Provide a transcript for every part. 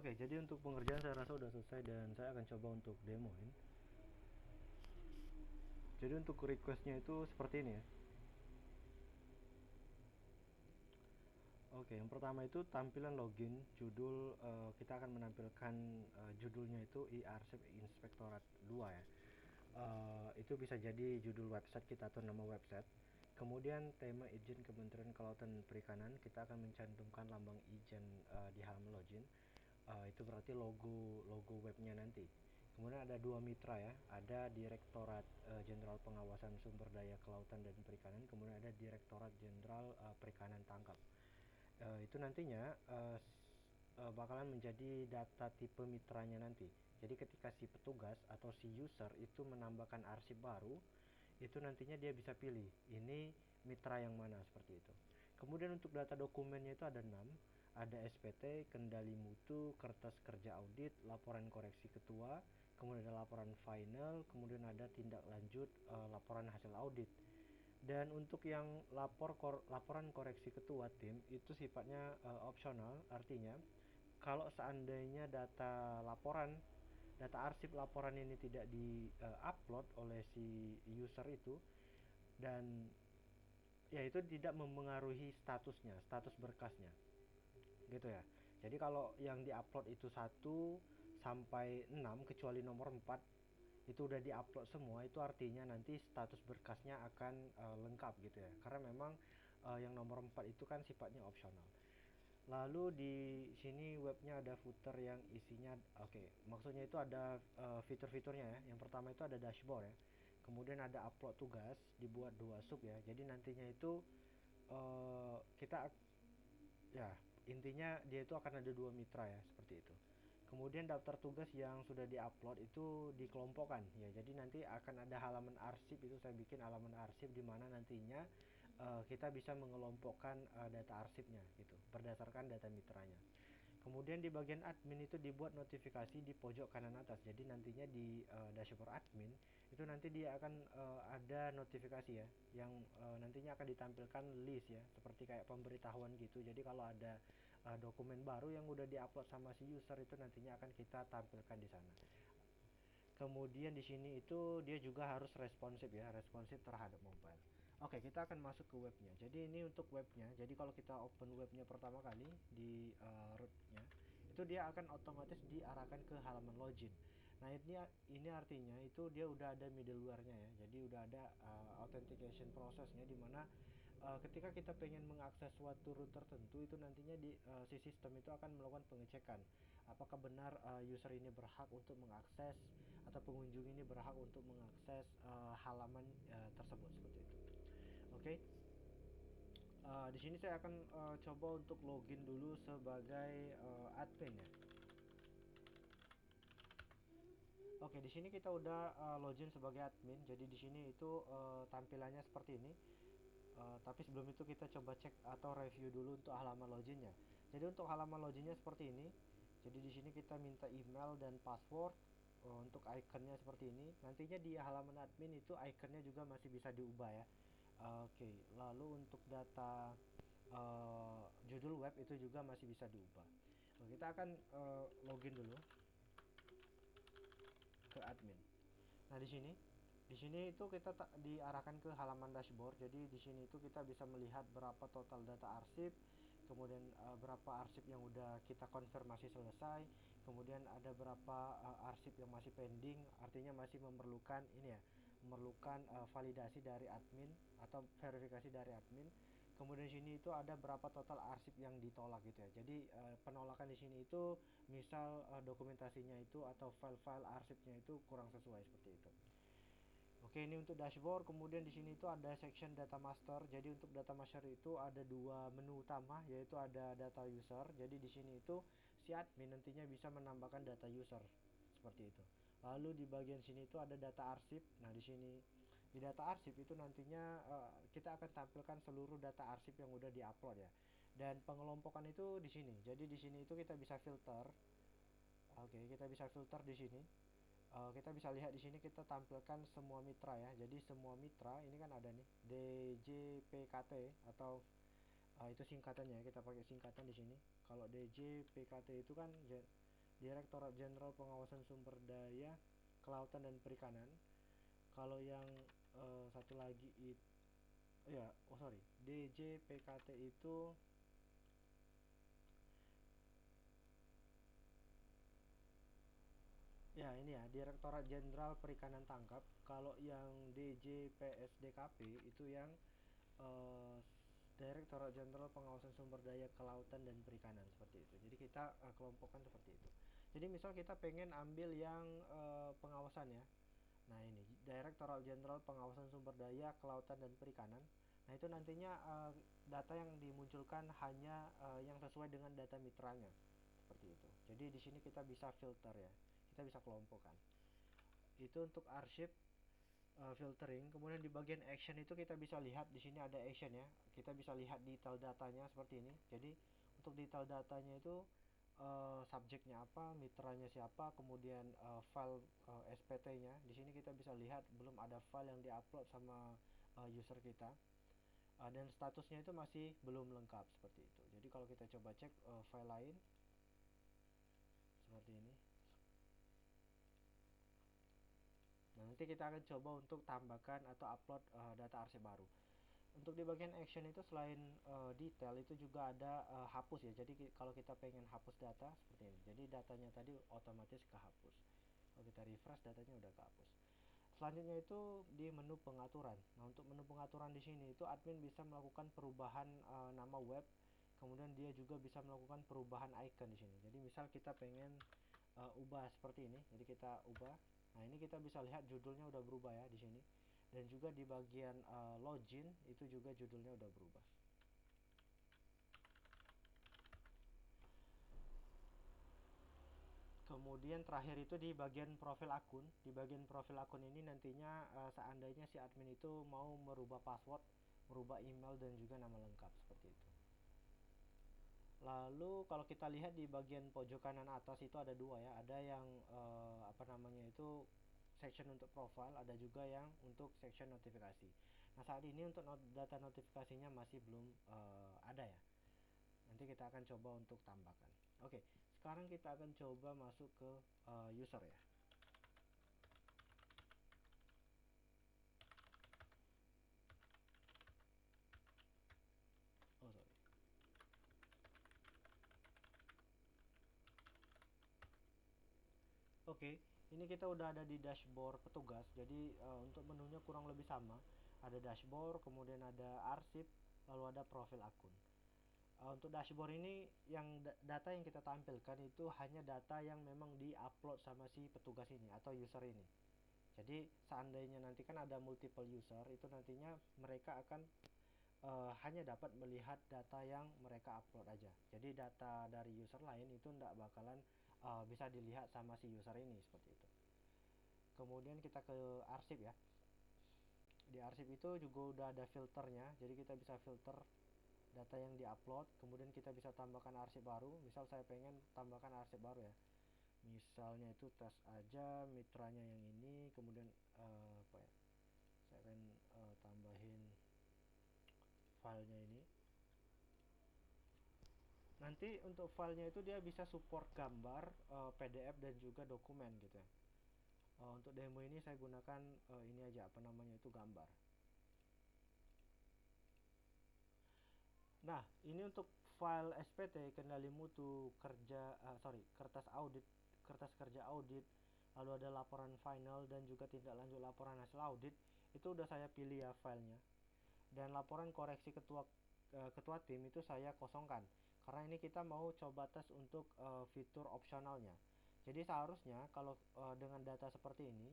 Oke, jadi untuk pengerjaan saya rasa udah selesai dan saya akan coba untuk demoin. Jadi untuk requestnya itu seperti ini ya. Oke, yang pertama itu tampilan login, judul kita akan menampilkan judulnya itu e-arsip inspektorat 2 ya. Itu bisa jadi judul website kita atau nama website. Kemudian tema izin Kementerian Kelautan dan Perikanan, kita akan mencantumkan lambang izin di halaman login. Itu berarti logo logo webnya nanti. Kemudian ada dua mitra ya, ada Direktorat Jenderal Pengawasan Sumber Daya Kelautan dan Perikanan, kemudian ada Direktorat Jenderal Perikanan Tangkap. Itu nantinya bakalan menjadi data tipe mitranya nanti. Jadi ketika si petugas atau si user itu menambahkan arsip baru, itu nantinya dia bisa pilih ini mitra yang mana seperti itu. Kemudian untuk data dokumennya itu ada 6, ada SPT, kendali mutu, kertas kerja audit, laporan koreksi ketua, kemudian ada laporan final, kemudian ada tindak lanjut laporan hasil audit. Dan untuk yang laporan koreksi ketua tim itu sifatnya opsional, artinya kalau seandainya data arsip laporan ini tidak di-upload oleh si user itu, dan ya itu tidak memengaruhi status berkasnya, gitu ya. Jadi kalau yang diupload itu 1 sampai 6 kecuali nomor 4 itu udah diupload semua, itu artinya nanti status berkasnya akan lengkap gitu ya. Karena memang yang nomor 4 itu kan sifatnya opsional. Lalu di sini webnya ada footer yang isinya, oke, maksudnya itu ada fitur-fiturnya ya. Yang pertama itu ada dashboard ya. Kemudian ada upload tugas, dibuat 2 sub ya. Jadi nantinya itu kita ya intinya dia itu akan ada 2 mitra ya, seperti itu. Kemudian daftar tugas yang sudah diupload itu dikelompokkan ya. Jadi nanti akan ada halaman arsip, itu saya bikin halaman arsip di mana nantinya kita bisa mengelompokkan data arsipnya gitu berdasarkan data mitranya. Kemudian di bagian admin itu dibuat notifikasi di pojok kanan atas. Jadi nantinya di dashboard admin itu nanti dia akan ada notifikasi ya, yang nantinya akan ditampilkan list ya, seperti kayak pemberitahuan gitu. Jadi kalau ada dokumen baru yang udah diupload sama si user itu nantinya akan kita tampilkan di sana. Kemudian di sini itu dia juga harus responsif ya, responsif terhadap mobile. Oke, kita akan masuk ke webnya. Jadi ini untuk webnya. Jadi kalau kita open webnya pertama kali di rootnya, itu dia akan otomatis diarahkan ke halaman login. Nah ini artinya itu dia udah ada middleware-nya ya. Jadi udah ada authentication prosesnya, di mana ketika kita pengen mengakses suatu root tertentu itu nantinya si sistem itu akan melakukan pengecekan apakah benar user ini berhak untuk mengakses atau pengunjung ini berhak untuk mengakses halaman tersebut, seperti itu. Oke. Di sini saya akan coba untuk login dulu sebagai admin ya. Oke, di sini kita udah login sebagai admin. Jadi di sini itu tampilannya seperti ini. Tapi sebelum itu kita coba cek atau review dulu untuk halaman loginnya. Jadi untuk halaman loginnya seperti ini. Jadi di sini kita minta email dan password. Untuk ikonnya seperti ini. Nantinya di halaman admin itu ikonnya juga masih bisa diubah ya. Oke, lalu untuk data judul web itu juga masih bisa diubah. Kita akan login dulu ke admin. Nah, di sini itu kita diarahkan ke halaman dashboard. Jadi di sini itu kita bisa melihat berapa total data arsip, kemudian berapa arsip yang udah kita konfirmasi selesai, kemudian ada berapa arsip yang masih pending, artinya masih memerlukan ini ya, memerlukan validasi dari admin atau verifikasi dari admin. Kemudian di sini itu ada berapa total arsip yang ditolak gitu ya. Jadi penolakan di sini itu misal dokumentasinya itu atau file-file arsipnya itu kurang sesuai, seperti itu. Oke, ini untuk dashboard. Kemudian di sini itu ada section data master. Jadi untuk data master itu ada 2 menu utama, yaitu ada data user. Jadi di sini itu si admin nantinya bisa menambahkan data user, seperti itu. Lalu di bagian sini itu ada data arsip. Nah, di sini di data arsip itu nantinya kita akan tampilkan seluruh data arsip yang udah diupload ya. Dan pengelompokan itu di sini. Jadi di sini itu kita bisa filter. Oke, kita bisa filter di sini. Kita bisa lihat di sini kita tampilkan semua mitra ya. Jadi semua mitra ini kan ada nih DJPKT atau itu singkatannya. Kita pakai singkatan di sini. Kalau DJPKT itu kan Direktorat Jenderal Pengawasan Sumber Daya Kelautan dan Perikanan. Kalau yang satu lagi itu ya, DJPKT itu ya ini ya, Direktorat Jenderal Perikanan Tangkap. Kalau yang DJPSDKP itu yang eh, Direktorat Jenderal Pengawasan Sumber Daya Kelautan dan Perikanan, seperti itu. Jadi kita kelompokkan seperti itu. Jadi misal kita pengen ambil yang pengawasan ya. Nah ini Direktorat Jenderal Pengawasan Sumber Daya Kelautan dan Perikanan. Nah itu nantinya data yang dimunculkan hanya yang sesuai dengan data mitranya, seperti itu. Jadi di sini kita bisa filter ya, kita bisa kelompokkan. Itu untuk arsip filtering. Kemudian di bagian action itu kita bisa lihat di sini ada action ya. Kita bisa lihat detail datanya seperti ini. Jadi untuk detail datanya itu subjeknya apa, mitranya siapa, kemudian file SPT-nya. Di sini kita bisa lihat belum ada file yang diupload sama user kita. Dan statusnya itu masih belum lengkap seperti itu. Jadi kalau kita coba cek file lain seperti ini. Nah, nanti kita akan coba untuk tambahkan atau upload data arsip baru. Untuk di bagian action itu selain detail itu juga ada hapus ya. Jadi kalau kita pengen hapus data seperti ini. Jadi datanya tadi otomatis kehapus. Kalau kita refresh datanya udah kehapus. Selanjutnya itu di menu pengaturan. Nah, untuk menu pengaturan di sini itu admin bisa melakukan perubahan nama web. Kemudian dia juga bisa melakukan perubahan icon di sini. Jadi misal kita pengen ubah seperti ini, jadi kita ubah. Nah ini kita bisa lihat judulnya udah berubah ya di sini, dan juga di bagian login itu juga judulnya udah berubah. Kemudian terakhir itu di bagian profil akun. Di bagian profil akun ini nantinya seandainya si admin itu mau merubah password, merubah email dan juga nama lengkap seperti itu. Lalu kalau kita lihat di bagian pojok kanan atas itu ada dua ya, ada yang apa namanya itu section untuk profile, ada juga yang untuk section notifikasi. Nah saat ini untuk data notifikasinya masih belum ada ya. Nanti kita akan coba untuk tambahkan. Oke, sekarang kita akan coba masuk ke user ya. Oh sorry. Oke, ini kita udah ada di dashboard petugas. Jadi untuk menunya kurang lebih sama. Ada dashboard, kemudian ada arsip, lalu ada profil akun. Untuk dashboard ini yang data yang kita tampilkan itu hanya data yang memang di-upload sama si petugas ini atau user ini. Jadi seandainya nanti kan ada multiple user, itu nantinya mereka akan hanya dapat melihat data yang mereka upload aja. Jadi data dari user lain itu tidak bakalan bisa dilihat sama si user ini seperti itu. Kemudian kita ke arsip ya. Di arsip itu juga udah ada filternya, jadi kita bisa filter data yang diupload, kemudian kita bisa tambahkan arsip baru. Misal saya pengen tambahkan arsip baru ya, misalnya itu tes aja mitranya yang ini, kemudian apa ya, saya akan tambahin filenya ini. Nanti untuk filenya itu dia bisa support gambar, PDF dan juga dokumen gitu ya. Untuk demo ini saya gunakan ini aja, apa namanya itu, gambar. Nah, ini untuk file SPT kendali mutu kerja kertas audit, kertas kerja audit, lalu ada laporan final dan juga tindak lanjut laporan hasil audit. Itu udah saya pilih ya filenya. Dan laporan koreksi ketua tim itu saya kosongkan. Karena ini kita mau coba tes untuk fitur opsionalnya. Jadi seharusnya kalau dengan data seperti ini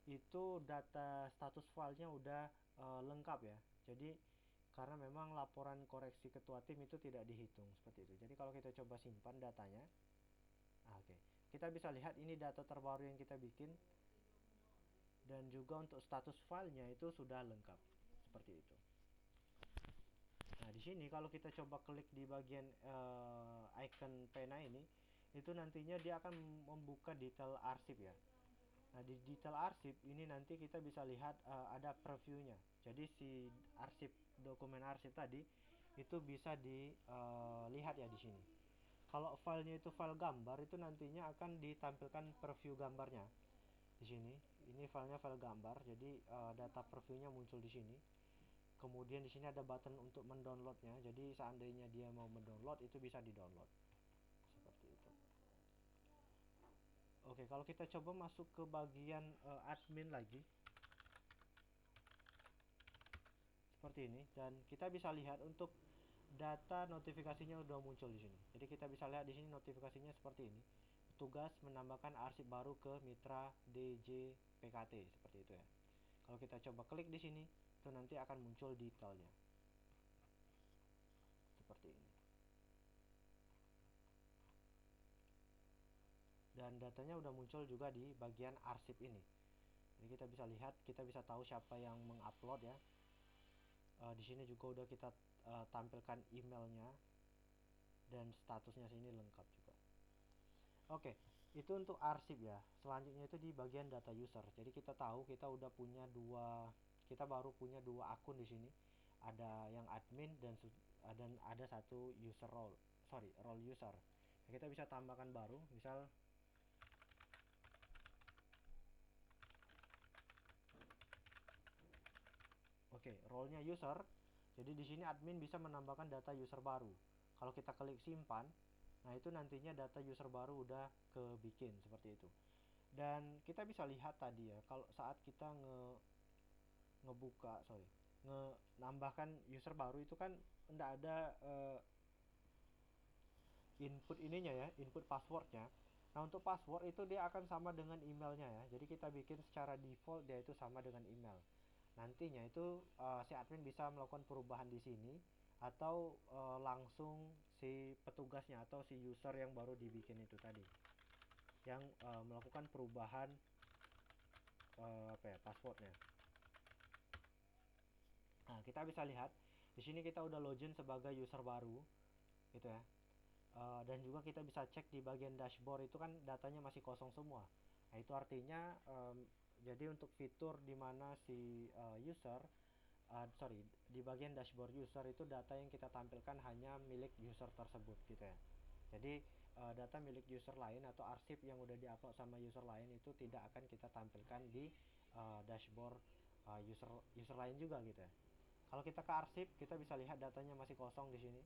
itu data status filenya udah lengkap ya. Jadi karena memang laporan koreksi ketua tim itu tidak dihitung seperti itu. Jadi kalau kita coba simpan datanya, oke, kita bisa lihat ini data terbaru yang kita bikin, dan juga untuk status filenya itu sudah lengkap seperti itu. Nah di sini kalau kita coba klik di bagian icon pena ini, itu nantinya dia akan membuka detail arsip ya. Nah di detail arsip ini nanti kita bisa lihat ada previewnya. Jadi si arsip, dokumen arsip tadi itu bisa dilihat ya di sini. Kalau filenya itu file gambar, itu nantinya akan ditampilkan preview gambarnya di sini. Ini filenya file gambar, jadi data previewnya muncul di sini. Kemudian di sini ada button untuk mendownloadnya, jadi seandainya dia mau mendownload itu bisa didownload seperti itu. Oke, kalau kita coba masuk ke bagian admin lagi seperti ini, dan kita bisa lihat untuk data notifikasinya udah muncul di sini. Jadi kita bisa lihat di sini notifikasinya seperti ini. Tugas menambahkan arsip baru ke mitra DJPKT seperti itu ya. Kalau kita coba klik di sini, itu nanti akan muncul detailnya seperti ini. Dan datanya udah muncul juga di bagian arsip ini. Jadi kita bisa lihat, kita bisa tahu siapa yang mengupload ya. Di sini juga udah kita tampilkan emailnya dan statusnya sini lengkap juga. Oke, itu untuk arsip ya. Selanjutnya itu di bagian data user. Jadi kita tahu kita udah punya kita baru punya dua akun di sini. Ada yang admin dan ada satu user role user. Nah, kita bisa tambahkan baru, misal oke, role-nya user. Jadi di sini admin bisa menambahkan data user baru. Kalau kita klik simpan, nah itu nantinya data user baru udah kebikin seperti itu. Dan kita bisa lihat tadi ya, kalau saat kita ngebuka, nambahkan user baru itu kan enggak ada input ininya ya, input passwordnya. Nah untuk password itu dia akan sama dengan emailnya ya. Jadi kita bikin secara default dia itu sama dengan email. Nantinya itu si admin bisa melakukan perubahan di sini atau langsung si petugasnya atau si user yang baru dibikin itu tadi yang melakukan perubahan passwordnya. Nah kita bisa lihat di sini kita udah login sebagai user baru gitu ya. Dan juga kita bisa cek di bagian dashboard itu kan datanya masih kosong semua. Nah itu artinya jadi untuk fitur di mana si di bagian dashboard user itu data yang kita tampilkan hanya milik user tersebut gitu ya. Jadi data milik user lain atau arsip yang udah diupload sama user lain itu tidak akan kita tampilkan di dashboard user lain juga gitu ya. Kalau kita ke arsip, kita bisa lihat datanya masih kosong di sini.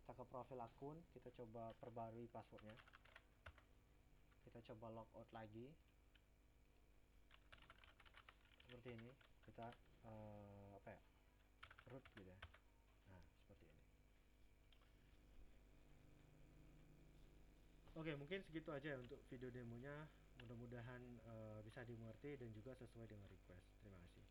Kita ke profil akun, kita coba perbarui passwordnya. Kita coba logout lagi. Seperti ini. Kita root gitu ya. Nah, seperti ini. Oke, mungkin segitu aja ya untuk video demonya. Mudah-mudahan bisa dimengerti dan juga sesuai dengan request. Terima kasih.